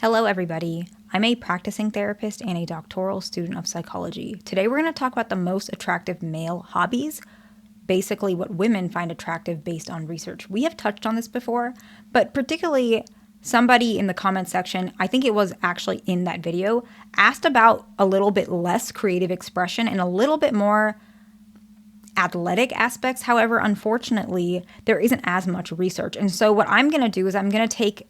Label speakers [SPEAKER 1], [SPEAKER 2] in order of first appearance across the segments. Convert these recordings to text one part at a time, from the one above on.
[SPEAKER 1] Hello, everybody. I'm a practicing therapist and a doctoral student of psychology. Today, we're going to talk about the most attractive male hobbies, basically, what women find attractive based on research. We have touched on this before, but particularly somebody in the comment section, I think it was actually in that video, asked about a little bit less creative expression and a little bit more athletic aspects. However, unfortunately, there isn't as much research. And so, what I'm going to do is I'm going to take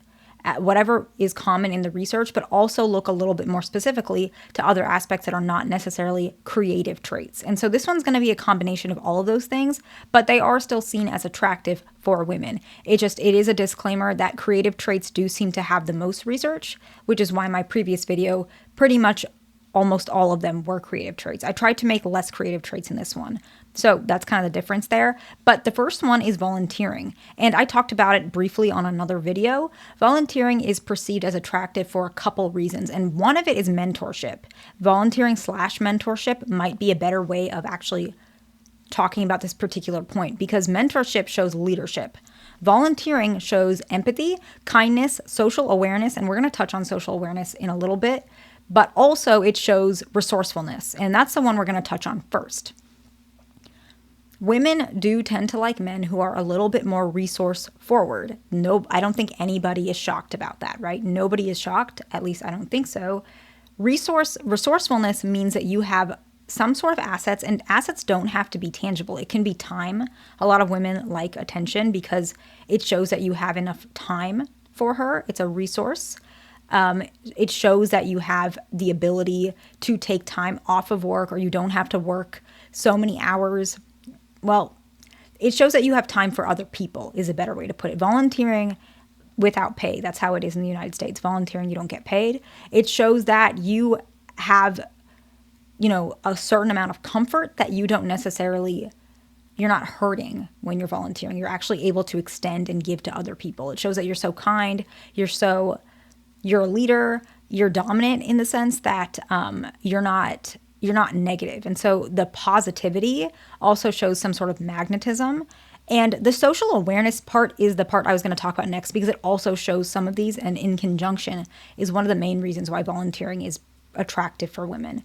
[SPEAKER 1] whatever is common in the research, but also look a little bit more specifically to other aspects that are not necessarily creative traits. And so this one's going to be a combination of all of those things, but they are still seen as attractive for women. It is a disclaimer that creative traits do seem to have the most research, which is why my previous video pretty much almost all of them were creative traits. I tried to make less creative traits in this one. So that's kind of the difference there. But the first one is volunteering. And I talked about it briefly on another video. Volunteering is perceived as attractive for a couple reasons. And one of it is mentorship. Volunteering / mentorship might be a better way of actually talking about this particular point because mentorship shows leadership. Volunteering shows empathy, kindness, social awareness, and we're going to touch on social awareness in a little bit, but also it shows resourcefulness, and that's the one we're going to touch on first. Women do tend to like men who are a little bit more resource forward. No, I don't think anybody is shocked about that, right? Nobody is shocked, at least I don't think so. Resourcefulness means that you have some sort of assets, and assets don't have to be tangible. It can be time. A lot of women like attention because it shows that you have enough time for her. It's a resource. It shows that you have the ability to take time off of work, or you don't have to work so many hours. Well, it shows that you have time for other people is a better way to put it. Volunteering without pay, that's how it is in the United States. Volunteering, you don't get paid. It shows that you have, a certain amount of comfort that you don't necessarily, you're not hurting when you're volunteering. You're actually able to extend and give to other people. It shows that you're so kind, you're a leader, you're dominant in the sense that you're not negative. And so the positivity also shows some sort of magnetism. And the social awareness part is the part I was going to talk about next because it also shows some of these, and in conjunction is one of the main reasons why volunteering is attractive for women.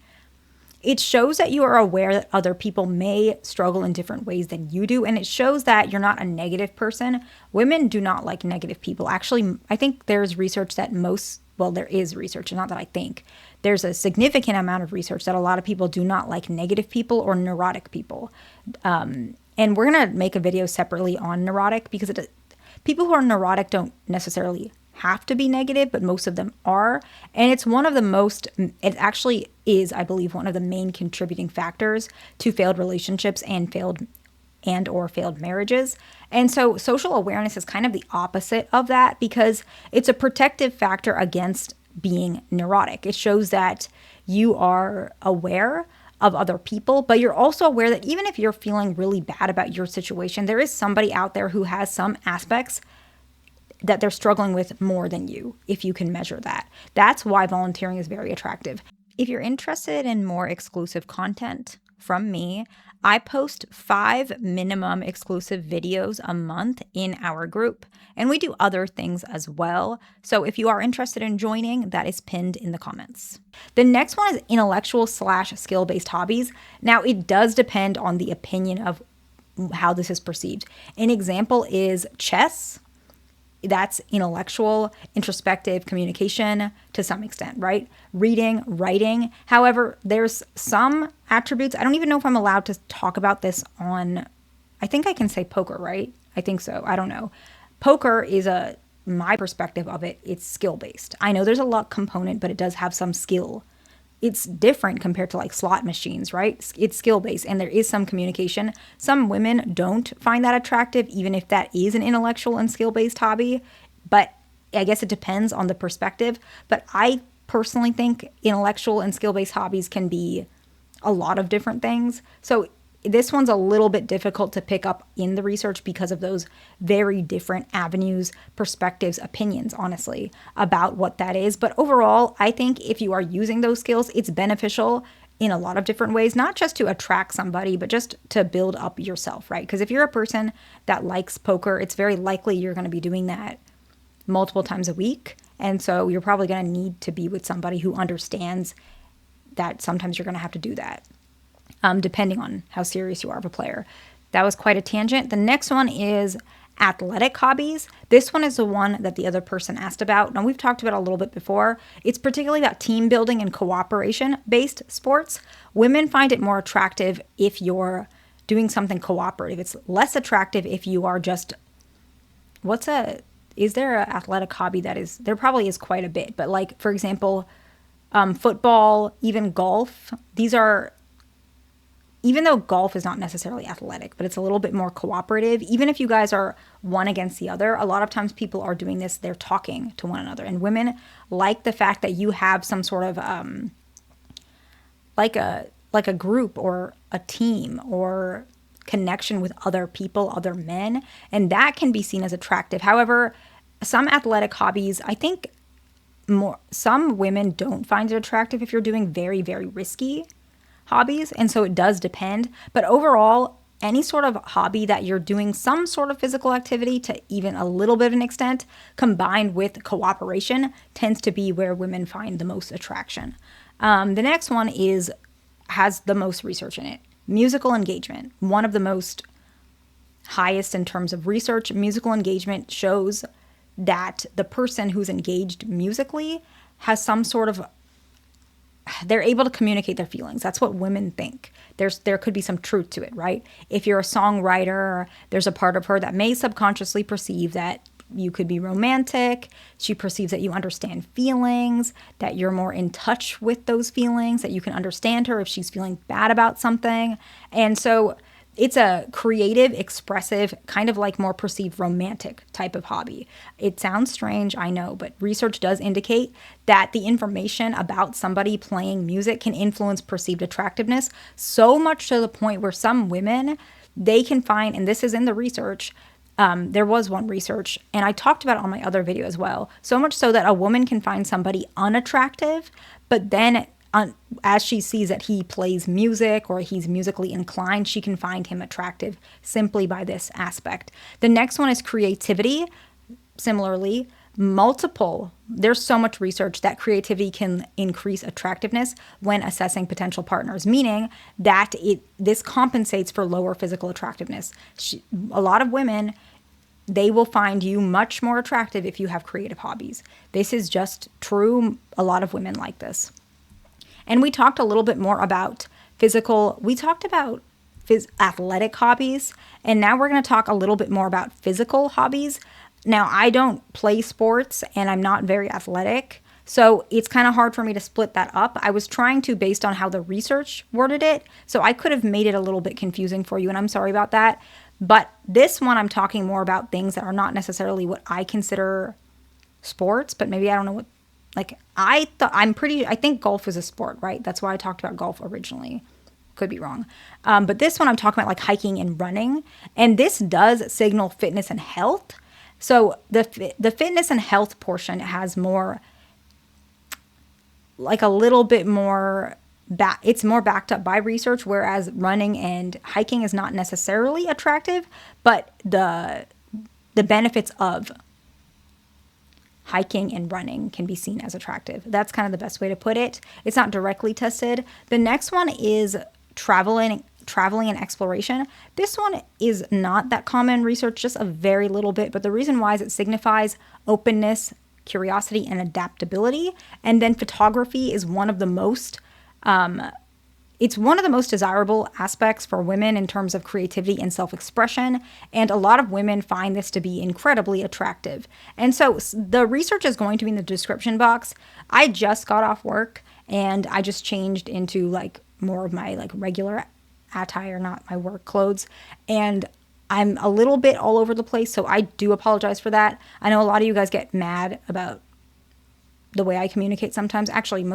[SPEAKER 1] It shows that you are aware that other people may struggle in different ways than you do, and it shows that you're not a negative person. Women do not like negative people. Actually, I think there's research that there is research, not that I think. There's a significant amount of research that a lot of people do not like negative people or neurotic people. And we're going to make a video separately on neurotic because people who are neurotic don't necessarily have to be negative, but most of them are. And it actually is, I believe, one of the main contributing factors to failed relationships and failed marriages. And so social awareness is kind of the opposite of that because it's a protective factor against being neurotic. It shows that you are aware of other people, but you're also aware that even if you're feeling really bad about your situation, there is somebody out there who has some aspects that they're struggling with more than you, if you can measure that. That's why volunteering is very attractive. If you're interested in more exclusive content from me, I post 5 minimum exclusive videos a month in our group, and we do other things as well. So if you are interested in joining, that is pinned in the comments. The next one is intellectual / skill-based hobbies. Now, it does depend on the opinion of how this is perceived. An example is chess. That's intellectual, introspective communication to some extent, right? Reading, writing. However, there's some attributes. I don't even know if I'm allowed to talk about this on, I think I can say poker, right? I think so. I don't know. Poker is my perspective of it, it's skill-based. I know there's a luck component, but it does have some skill. It's different compared to like slot machines, right? It's skill-based and there is some communication. Some women don't find that attractive, even if that is an intellectual and skill-based hobby. But I guess it depends on the perspective. But I personally think intellectual and skill-based hobbies can be a lot of different things. So this one's a little bit difficult to pick up in the research because of those very different avenues, perspectives, opinions, honestly, about what that is. But overall, I think if you are using those skills, it's beneficial in a lot of different ways, not just to attract somebody, but just to build up yourself, right? Because if you're a person that likes poker, it's very likely you're going to be doing that multiple times a week. And so you're probably going to need to be with somebody who understands that sometimes you're going to have to do that, depending on how serious you are of a player. That was quite a tangent. The next one is athletic hobbies. This one is the one that the other person asked about. Now, we've talked about it a little bit before. It's particularly about team building and cooperation-based sports. Women find it more attractive if you're doing something cooperative. It's less attractive if you are just, is there an athletic hobby that is, there probably is quite a bit, but like, for example, football, even golf, these are, even though golf is not necessarily athletic, but it's a little bit more cooperative. Even if you guys are one against the other, a lot of times people are doing this, they're talking to one another. And women like the fact that you have some sort of like a group or a team or connection with other people, other men, and that can be seen as attractive. However, some athletic hobbies, I think some women don't find it attractive if you're doing very, very risky hobbies, and so it does depend. But overall, any sort of hobby that you're doing some sort of physical activity to even a little bit of an extent, combined with cooperation, tends to be where women find the most attraction. The next one has the most research in it. Musical engagement, one of the most highest in terms of research. Musical engagement shows that the person who's engaged musically has some sort of, they're able to communicate their feelings. That's what women think. There could be some truth to it, right? If you're a songwriter, there's a part of her that may subconsciously perceive that you could be romantic. She perceives that you understand feelings, that you're more in touch with those feelings, that you can understand her if she's feeling bad about something. And so it's a creative, expressive, kind of like more perceived romantic type of hobby. It sounds strange, I know, but research does indicate that the information about somebody playing music can influence perceived attractiveness, so much to the point where some women, they can find, and this is in the research, there was one research, and I talked about it on my other video as well, so much so that a woman can find somebody unattractive, but then as she sees that he plays music or he's musically inclined, she can find him attractive simply by this aspect. The next one is creativity. Similarly, there's so much research that creativity can increase attractiveness when assessing potential partners, meaning that this compensates for lower physical attractiveness. A lot of women, they will find you much more attractive if you have creative hobbies. This is just true. A lot of women like this. And we talked a little bit more about athletic hobbies, and now we're going to talk a little bit more about physical hobbies. Now, I don't play sports, and I'm not very athletic, so it's kind of hard for me to split that up. I was trying to based on how the research worded it, so I could have made it a little bit confusing for you, and I'm sorry about that. But this one, I'm talking more about things that are not necessarily what I consider sports, but maybe I don't know what. Like, I think golf is a sport, right? That's why I talked about golf originally. Could be wrong. But this one I'm talking about like hiking and running. And this does signal fitness and health. So the fitness and health portion has more, like a little bit more, it's more backed up by research, whereas running and hiking is not necessarily attractive, but the benefits of hiking and running can be seen as attractive. That's kind of the best way to put it. It's not directly tested. The next one is traveling and exploration. This one is not that common in research, just a very little bit, but the reason why is it signifies openness, curiosity, and adaptability. And then photography is one of the most desirable aspects for women in terms of creativity and self-expression, and a lot of women find this to be incredibly attractive. And so the research is going to be in the description box. I just got off work, and I just changed into like more of my like regular attire, not my work clothes, and I'm a little bit all over the place, so I do apologize for that. I know a lot of you guys get mad about the way I communicate sometimes. Actually, a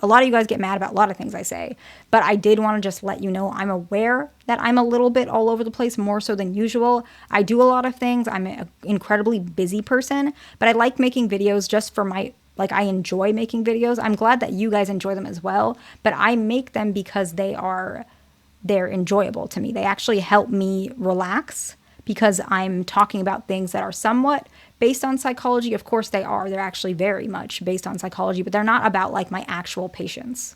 [SPEAKER 1] lot of you guys get mad about a lot of things I say, but I did want to just let you know I'm aware that I'm a little bit all over the place, more so than usual. I do a lot of things. I'm an incredibly busy person, but I like making videos just for I enjoy making videos. I'm glad that you guys enjoy them as well, but I make them because they're enjoyable to me. They actually help me relax because I'm talking about things that are somewhat based on psychology. Of course they are. They're actually very much based on psychology, but they're not about like my actual patients.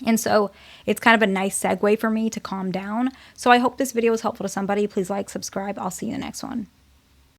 [SPEAKER 1] And so it's kind of a nice segue for me to calm down. So I hope this video was helpful to somebody. Please like, subscribe. I'll see you in the next one.